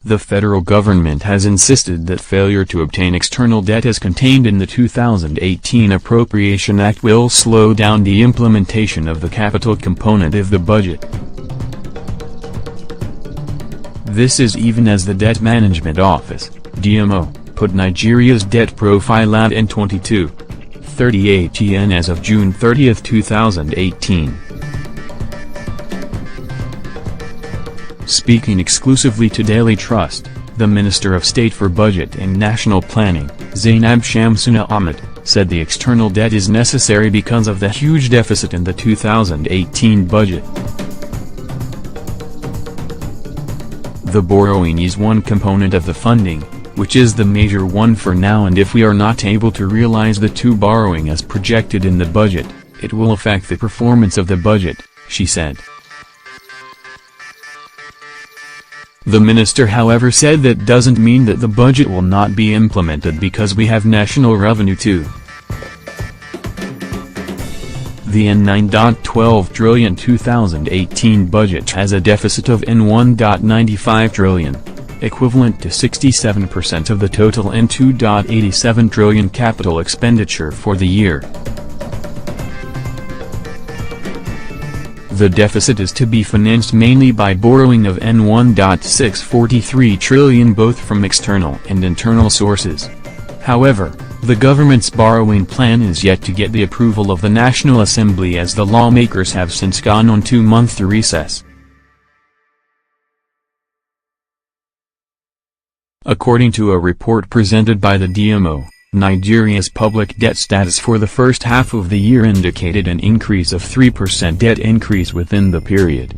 The federal government has insisted that failure to obtain external debt as contained in the 2018 Appropriation Act will slow down the implementation of the capital component of the budget. This is even as the Debt Management Office, DMO, put Nigeria's debt profile at N22.38 yen as of June 30, 2018. Speaking exclusively to Daily Trust, the Minister of State for Budget and National Planning, Zainab Shamsuna Ahmed, said the external debt is necessary because of the huge deficit in the 2018 budget. The borrowing is one component of the funding, which is the major one for now, and if we are not able to realize the two borrowing as projected in the budget, it will affect the performance of the budget, she said. The minister however said that doesn't mean that the budget will not be implemented because we have national revenue too. The N9.12 trillion 2018 budget has a deficit of N1.95 trillion, equivalent to 67% of the total N2.87 trillion capital expenditure for the year. The deficit is to be financed mainly by borrowing of N1.643 trillion both from external and internal sources. However, the government's borrowing plan is yet to get the approval of the National Assembly as the lawmakers have since gone on 2-month recess. According to a report presented by the DMO, Nigeria's public debt status for the first half of the year indicated an increase of 3% debt increase within the period.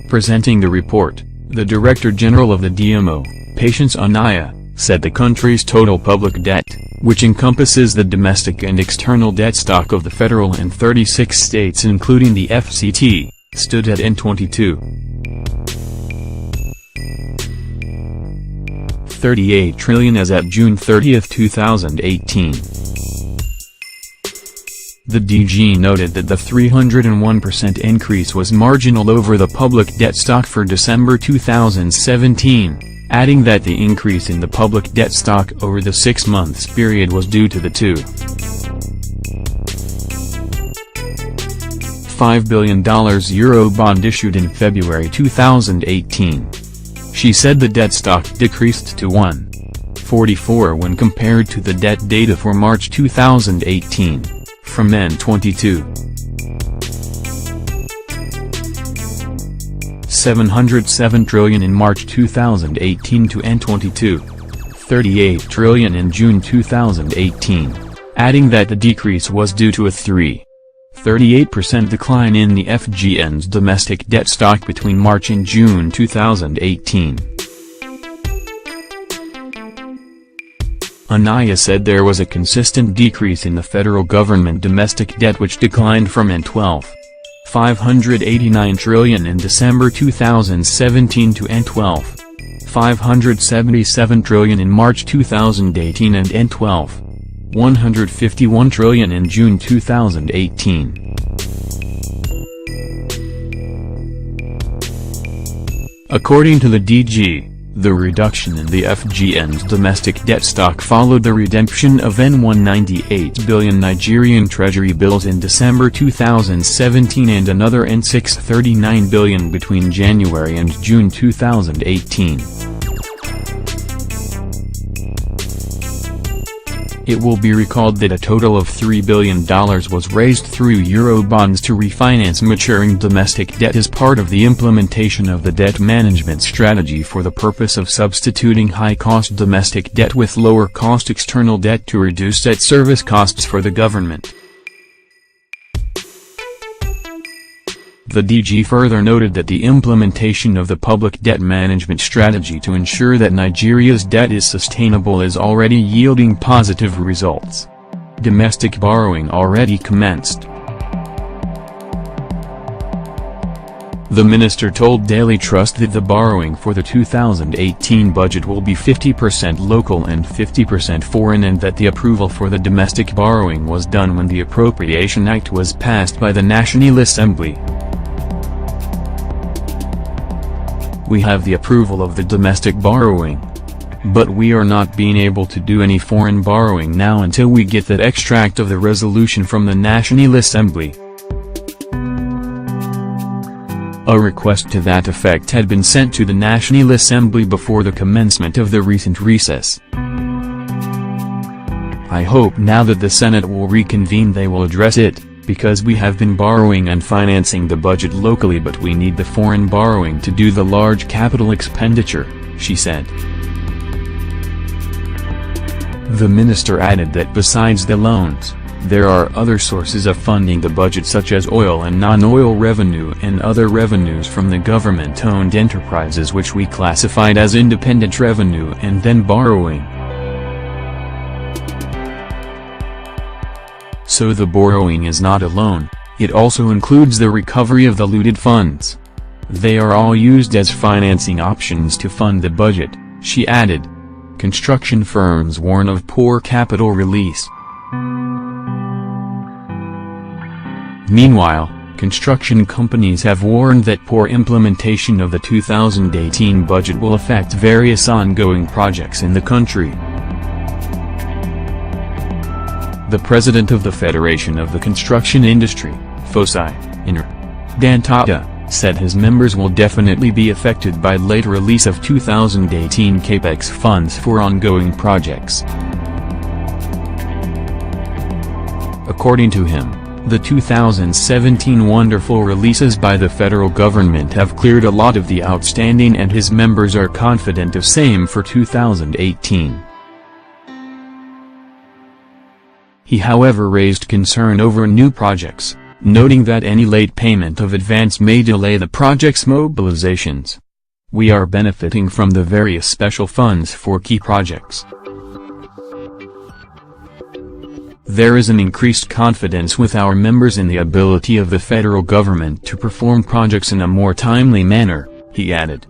Presenting the report, the Director General of the DMO, Patience Anaya, said the country's total public debt, which encompasses the domestic and external debt stock of the federal and 36 states including the FCT, stood at N22.38 trillion as at June 30, 2018. The DG noted that the 301% increase was marginal over the public debt stock for December 2017, adding that the increase in the public debt stock over the 6 months period was due to the $2.5 billion Euro bond issued in February 2018. She said the debt stock decreased to 1.44 when compared to the debt data for March 2018, from N22.707 trillion in March 2018 to N22.38 trillion in June 2018, adding that the decrease was due to a 38% decline in the FGN's domestic debt stock between March and June 2018. Anaya said there was a consistent decrease in the federal government domestic debt which declined from N12.589 trillion in December 2017 to N12.577 trillion in March 2018 and N12.151 trillion in June 2018. According to the DG, the reduction in the FGN's domestic debt stock followed the redemption of N198 billion Nigerian treasury bills in December 2017 and another N639 billion between January and June 2018. It will be recalled that a total of $3 billion was raised through Eurobonds to refinance maturing domestic debt as part of the implementation of the debt management strategy for the purpose of substituting high-cost domestic debt with lower-cost external debt to reduce debt service costs for the government. The DG further noted that the implementation of the public debt management strategy to ensure that Nigeria's debt is sustainable is already yielding positive results. Domestic borrowing already commenced. The minister told Daily Trust that the borrowing for the 2018 budget will be 50% local and 50% foreign and that the approval for the domestic borrowing was done when the Appropriation Act was passed by the National Assembly. we have the approval of the domestic borrowing. But we are not being able to do any foreign borrowing now until we get that extract of the resolution from the National Assembly. A request to that effect had been sent to the National Assembly before the commencement of the recent recess. I hope now that the Senate will reconvene they will address it, because we have been borrowing and financing the budget locally, but we need the foreign borrowing to do the large capital expenditure, she said. The minister added that besides the loans, there are other sources of funding the budget such as oil and non-oil revenue and other revenues from the government-owned enterprises which we classified as independent revenue and then borrowing. So the borrowing is not a loan, it also includes the recovery of the looted funds. They are all used as financing options to fund the budget, she added. Construction firms warn of poor capital release. Meanwhile, construction companies have warned that poor implementation of the 2018 budget will affect various ongoing projects in the country. The president of the Federation of the Construction Industry, FOSI, Dan Tata, said his members will definitely be affected by late release of 2018 capex funds for ongoing projects. According to him, the 2017 wonderful releases by the federal government have cleared a lot of the outstanding and his members are confident of same for 2018. He however raised concern over new projects, noting that any late payment of advance may delay the project's mobilizations. We are benefiting from the various special funds for key projects. There is an increased confidence with our members in the ability of the federal government to perform projects in a more timely manner, he added.